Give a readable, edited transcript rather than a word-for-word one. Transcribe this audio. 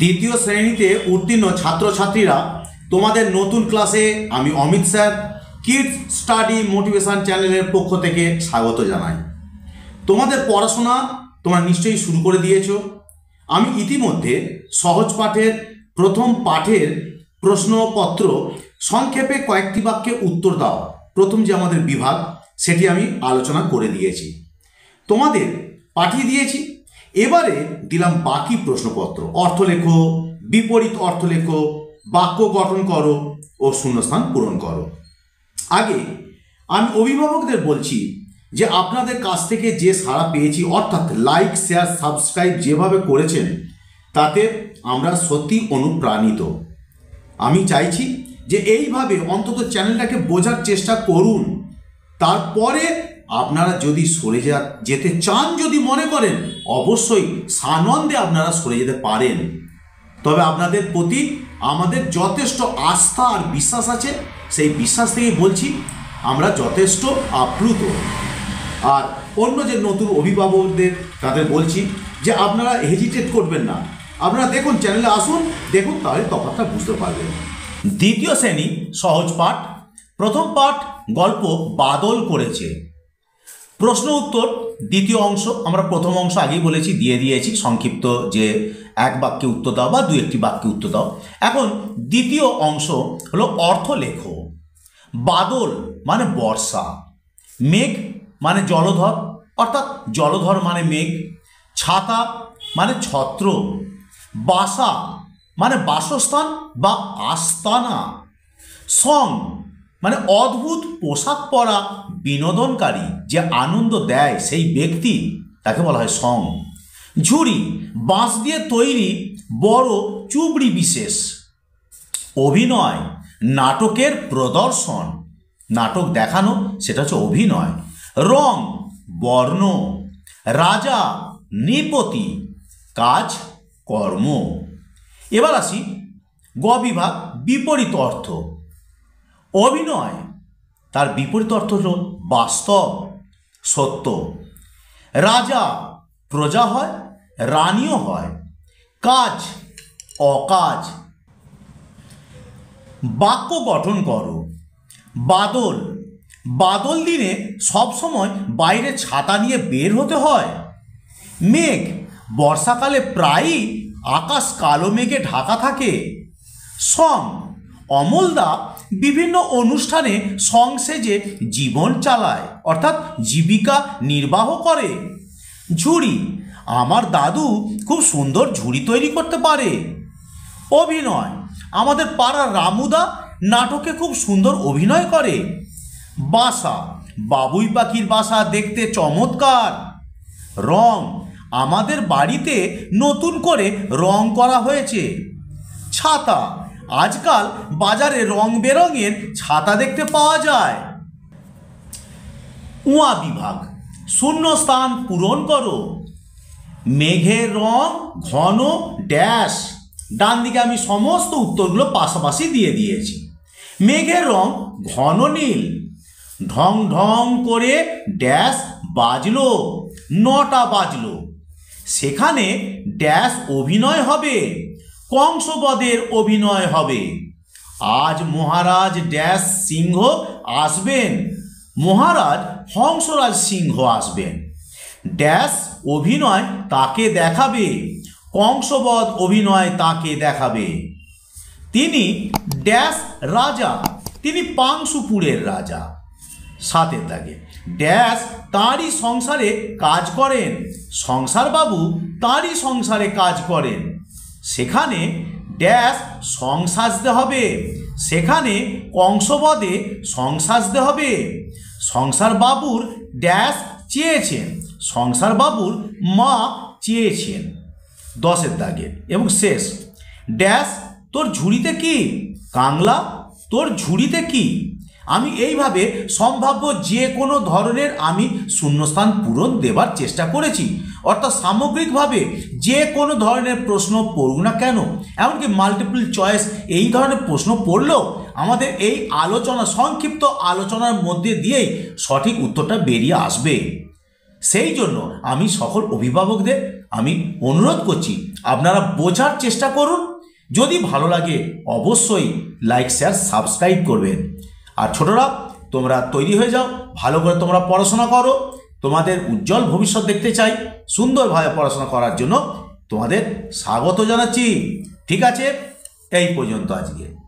দ্বিতীয় শ্রেণীতে উত্তীর্ণ ছাত্রছাত্রীরা, তোমাদের নতুন ক্লাসে আমি Amit sir kids study motivation চ্যানেলের পক্ষ থেকে স্বাগত জানাই। তোমাদের পড়াশোনা তোমরা নিশ্চয়ই শুরু করে দিয়েছো। আমি ইতিমধ্যে সহজ পাঠের প্রথম পাঠের প্রশ্নপত্র সংক্ষেপে কয়েকটি বাক্যে উত্তর দাও, প্রথম যে আমাদের বিভাগ সেটি আমি আলোচনা করে দিয়েছি, তোমাদের পাঠিয়ে দিয়েছি। এবারে দিলাম বাকি প্রশ্নপত্র। অর্থ লেখো, বিপরীত অর্থ লেখো, বাক্য গঠন করো ও শূন্যস্থান পূরণ করো। আগে আমি অভিভাবকদের বলছি যে আপনাদের কাছ থেকে যে সাড়া পেয়েছি, অর্থাৎ লাইক, শেয়ার, সাবস্ক্রাইব যেভাবে করেছেন, তাতে আমরা সত্যি অনুপ্রাণিত। আমি চাইছি যে এইভাবে অন্তত চ্যানেলটাকে বোঝার চেষ্টা করুন। তারপরে আপনারা যদি সরে যেতে চান, যদি মনে করেন, অবশ্যই সানন্দে আপনারা সরে যেতে পারেন। তবে আপনাদের প্রতি আমাদের যথেষ্ট আস্থা আর বিশ্বাস আছে। সেই বিশ্বাস থেকে বলছি, আমরা যথেষ্ট আপ্লুত। আর অন্য যে নতুন অভিভাবকদের তাদের বলছি যে আপনারা হেজিটেট করবেন না, আপনারা দেখুন, চ্যানেলে আসুন, দেখুন, তাহলে তফাৎটা বুঝতে পারবেন। দ্বিতীয় শ্রেণী সহজ পাঠ, প্রথম পাঠ গল্প বাদল করেছে। প্রশ্ন উত্তর দ্বিতীয় অংশ, আমরা প্রথম অংশ আগেই বলেছি, দিয়ে দিয়েছি সংক্ষিপ্ত, যে এক বাক্যে উত্তর দাও বা দু একটি বাক্যে উত্তর দাও। এখন দ্বিতীয় অংশ হলো অর্থ লেখো। বাদল মানে বর্ষা, মেঘ মানে জলধর, অর্থাৎ জলধর মানে মেঘ, ছাতা মানে ছত্র, বাসা মানে বাসস্থান বা আস্তানা, সং মানে অদ্ভুত পোশাক পরা বিনোদনকারী, যে আনন্দ দেয় সেই ব্যক্তি, তাকে বলা হয় সং। ঝুড়ি বাঁশ দিয়ে তৈরি বড় চুবড়ি বিশেষ। অভিনয় নাটকের প্রদর্শন, নাটক দেখানো, সেটা হচ্ছে অভিনয়। রং বর্ণ, রাজা নৃপতি, কাজ কর্ম। এবার আসি গ বিভাগ, বিপরীত অর্থ। অভিনয় তার বিপরীত অর্থ হল বাস্তব, সত্য। রাজা প্রজা হয়, রানীও হয়। কাজ অকাজ। বাক্য গঠন করো। বাদল, বাদল দিনে সবসময় বাইরে ছাতা নিয়ে বের হতে হয়। মেঘ, বর্ষাকালে প্রায়ই আকাশ কালো মেঘে ঢাকা থাকে। সং, অমলদা বিভিন্ন অনুষ্ঠানে সং সেজে জীবন চালায়, অর্থাৎ জীবিকা নির্বাহ করে। ঝুড়ি, আমার দাদু খুব সুন্দর ঝুড়ি তৈরি করতে পারে। অভিনয়, আমাদের পাড়ার রামুদা নাটকে খুব সুন্দর অভিনয় করে। বাসা, বাবুই পাখির বাসা দেখতে চমৎকার। রং, আমাদের বাড়িতে নতুন করে রং করা হয়েছে। ছাতা, আজকাল বাজারে রং বেরঙের ছাতা দেখতে পাওয়া যায়। উয়া বিভাগ, শূন্যস্থান পূরণ করো। মেঘের রং ঘন ড্যাশ। ডান দিকে আমি সমস্ত উত্তরগুলো পাশাপাশি দিয়ে দিয়েছি। মেঘের রং ঘন নীল। ঢং ঢং করে ড্যাশ বাজলো, 9টা বাজলো। সেখানে ড্যাশ অভিনয় হবে, কংসবধের অভিনয় হবে। আজ মহারাজ ড্যাশ সিংহ আসবেন, মহারাজ হংসরাজ সিংহ আসবেন। ড্যাশ অভিনয় তাকে দেখাবে, কংসবধ অভিনয় তাকে দেখাবে। তিনি ড্যাশ রাজা, তিনি পাংশুপুরের রাজা। 7 দাগে ড্যাশ তাঁরই সংসারে কাজ করেন, সংসার বাবু তাঁরই সংসারে কাজ করেন। সেখানে ড্যাশ সং সাজতে হবে, সেখানে কংসবধে সং সাজতে হবে। সংসার বাবুর ড্যাশ চেয়েছেন, সংসার বাবুর মা চেয়েছেন। 10 দাগে এবং শেষ, ড্যাশ তোর ঝুড়িতে কি, কাংলা তোর ঝুড়িতে কি। আমি এইভাবে সম্ভাব্য যে কোনো ধরনের আমি শূন্যস্থান পূরণ দেবার চেষ্টা করেছি, অর্থাৎ সামগ্রিকভাবে যে কোনো ধরনের প্রশ্ন পড়ুক না কেন, এমনকি মাল্টিপল চয়েস এই ধরনের প্রশ্ন পড়লেও আমাদের এই আলোচনা, সংক্ষিপ্ত আলোচনার মধ্যে দিয়েই সঠিক উত্তরটা বেরিয়ে আসবে। সেই জন্য আমি সকল অভিভাবকদের আমি অনুরোধ করছি, আপনারা বোঝার চেষ্টা করুন। যদি ভালো লাগে অবশ্যই লাইক, শেয়ার, সাবস্ক্রাইব করবেন। আর ছোটরা, তোমরা তৈরি হয়ে যাও, ভালো করে তোমরা পড়াশোনা করো। তোমাদের উজ্জ্বল ভবিষ্যৎ দেখতে চাই। সুন্দরভাবে পড়াশোনা করার জন্য তোমাদের স্বাগত জানাচ্ছি। ঠিক আছে, এই পর্যন্ত আজকে।